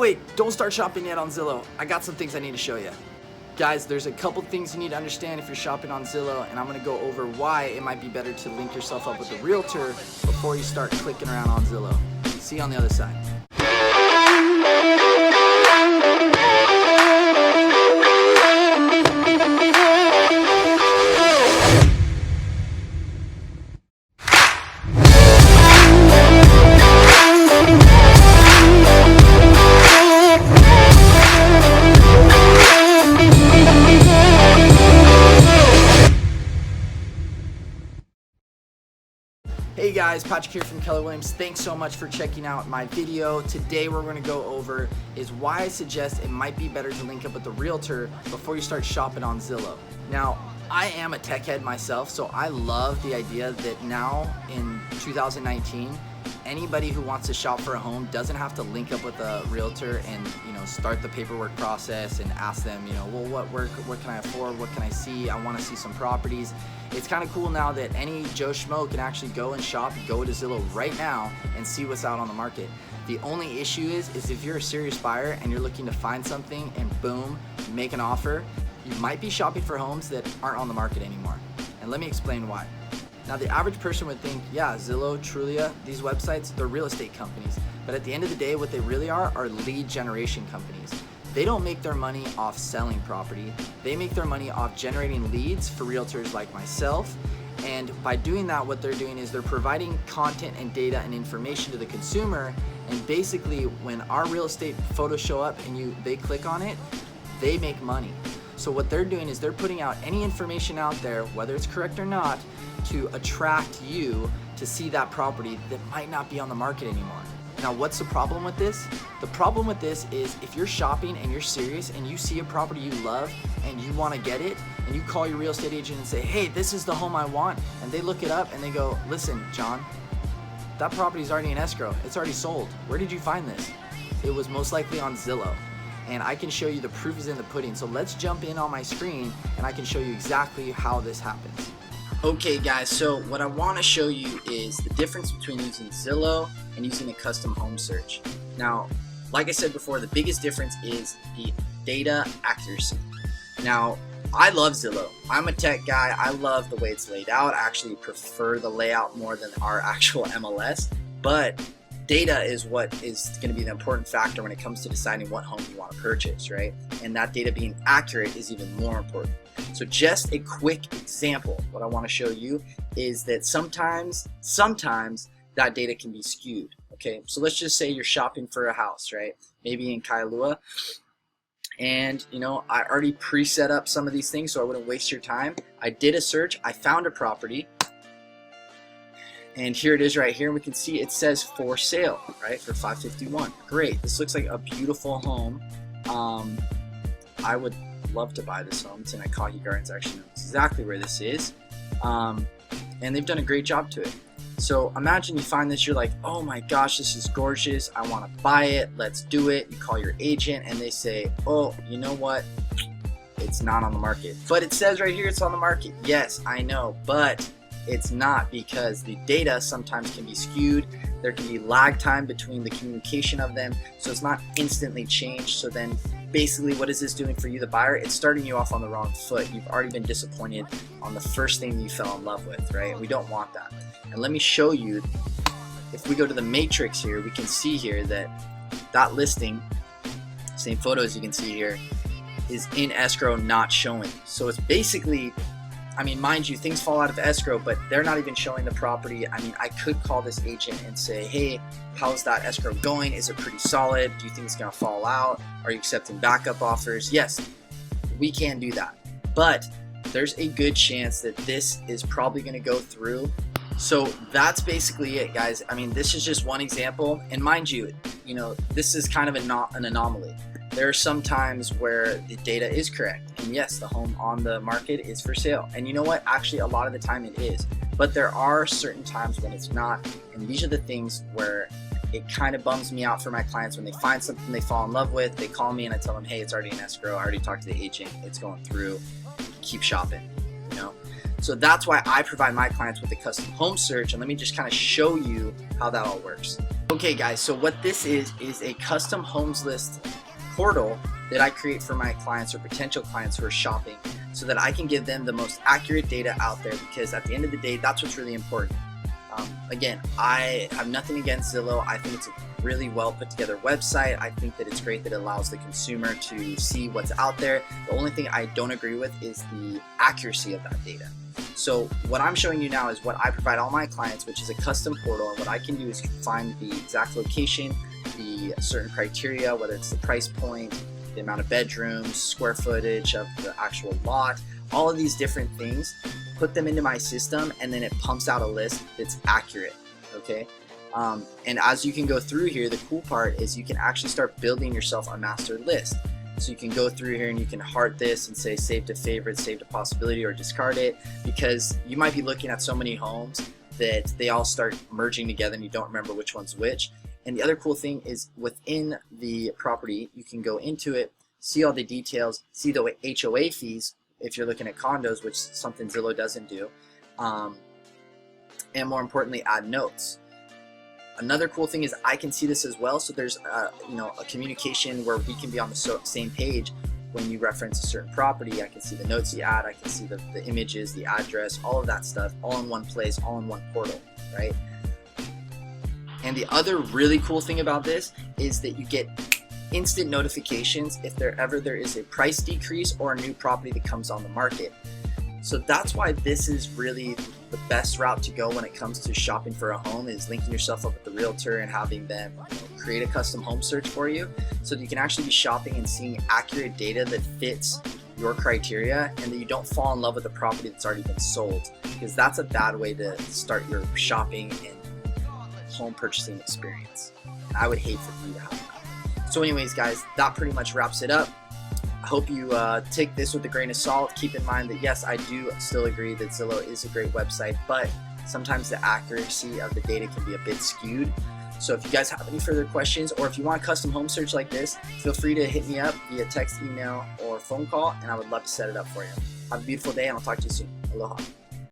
wait, don't start shopping yet on Zillow. I got some things I need to show you. Guys, there's a couple things you need to understand if you're shopping on Zillow, and I'm gonna go over why it might be better to link yourself up with a realtor before you start clicking around on Zillow. See you on the other side. Hey guys, Patrick here from Keller Williams. Thanks so much for checking out my video. Today we're going to go over is why I suggest it might be better to link up with a realtor before you start shopping on Zillow. Now, I am a tech head myself, so I love the idea that now in 2019, anybody who wants to shop for a home doesn't have to link up with a realtor and start the paperwork process and ask them, well, what can I afford? What can I see? I want to see some properties. It's kind of cool now that any Joe Schmo can actually go and shop, go to Zillow right now and see what's out on the market. The only issue is if you're a serious buyer and you're looking to find something and boom, make an offer, you might be shopping for homes that aren't on the market anymore. And let me explain why. Now, the average person would think, yeah, Zillow, Trulia, these websites, they're real estate companies. But at the end of the day, what they really are lead generation companies. They don't make their money off selling property. They make their money off generating leads for realtors like myself. And by doing that, what they're doing is they're providing content and data and information to the consumer. And basically, when our real estate photos show up and they click on it, they make money. So what they're doing is they're putting out any information out there, whether it's correct or not, to attract you to see that property that might not be on the market anymore. Now, what's the problem with this? The problem with this is if you're shopping and you're serious and you see a property you love and you want to get it, and you call your real estate agent and say, hey, this is the home I want, and they look it up and they go, listen, John, that property is already in escrow. It's already sold. Where did you find this? It was most likely on Zillow. And I can show you the proof is in the pudding. So let's jump in on my screen and I can show you exactly how this happens. Okay guys, so what I want to show you is the difference between using Zillow and using a custom home search. Now, like I said before, the biggest difference is the data accuracy. Now, I love Zillow. I'm a tech guy. I love the way it's laid out. I actually prefer the layout more than our actual MLS, but data is what is going to be the important factor when it comes to deciding what home you want to purchase, right? And that data being accurate is even more important. So just a quick example, what I want to show you is that sometimes that data can be skewed, okay? So let's just say you're shopping for a house, right? Maybe in Kailua, and I already pre-set up some of these things so I wouldn't waste your time. I did a search, I found a property, and here it is right here, and we can see it says for sale, right, for $551. Great, this looks like a beautiful home. I would love to buy this home. It's in Akahi Gardens, actually knows exactly where this is. And they've done a great job to it. So imagine you find this, you're like, oh my gosh, this is gorgeous. I want to buy it. Let's do it. You call your agent and they say, oh, you know what? It's not on the market. But it says right here it's on the market. Yes, I know, but it's not, because the data sometimes can be skewed. There can be lag time between the communication of them, so it's not instantly changed. So then basically what is this doing for you, the buyer? It's starting you off on the wrong foot. You've already been disappointed on the first thing you fell in love with, right? We don't want that. And let me show you, if we go to the matrix here, we can see here that that listing, same photo as you can see here, is in escrow, not showing. So it's basically, I mean, mind you, things fall out of escrow, but they're not even showing the property. I mean, I could call this agent and say, hey, how's that escrow going? Is it pretty solid? Do you think it's gonna fall out? Are you accepting backup offers? Yes, we can do that. But there's a good chance that this is probably gonna go through. So that's basically it, guys. I mean, this is just one example. And mind you, this is kind of an anomaly. There are some times where the data is correct, and yes, the home on the market is for sale. And you know what? Actually, a lot of the time it is. But there are certain times when it's not, and these are the things where it kind of bums me out for my clients when they find something they fall in love with. They call me and I tell them, hey, it's already in escrow. I already talked to the agent. It's going through. Keep shopping, So that's why I provide my clients with a custom home search, and let me just kind of show you how that all works. Okay guys, so what this is a custom homes list portal that I create for my clients or potential clients who are shopping so that I can give them the most accurate data out there, because at the end of the day, that's what's really important. Again, I have nothing against Zillow. I think it's a really well put together website. I think that it's great that it allows the consumer to see what's out there. The only thing I don't agree with is the accuracy of that data. So what I'm showing you now is what I provide all my clients, which is a custom portal. And what I can do is find the exact location, the certain criteria, whether it's the price point, the amount of bedrooms, square footage of the actual lot, all of these different things, put them into my system, and then it pumps out a list that's accurate, okay? And as you can go through here, the cool part is you can actually start building yourself a master list. So you can go through here and you can heart this and say save to favorite, save to possibility, or discard it, because you might be looking at so many homes that they all start merging together and you don't remember which one's which. And the other cool thing is within the property, you can go into it, see all the details, see the HOA fees if you're looking at condos, which is something Zillow doesn't do, and more importantly, add notes. Another cool thing is I can see this as well, so there's a communication where we can be on the same page. When you reference a certain property, I can see the notes you add, I can see the images, the address, all of that stuff, all in one place, all in one portal, right? And the other really cool thing about this is that you get instant notifications if there is a price decrease or a new property that comes on the market. So that's why this is really the best route to go when it comes to shopping for a home, is linking yourself up with the realtor and having them create a custom home search for you, so that you can actually be shopping and seeing accurate data that fits your criteria, and that you don't fall in love with a property that's already been sold, because that's a bad way to start your shopping and home purchasing experience. And I would hate for you to have that. So anyways guys, that pretty much wraps it up. I hope you take this with a grain of salt. Keep in mind that yes, I do still agree that Zillow is a great website, but sometimes the accuracy of the data can be a bit skewed. So if you guys have any further questions, or if you want a custom home search like this, feel free to hit me up via text, email, or phone call, and I would love to set it up for you. Have a beautiful day, and I'll talk to you soon. Aloha.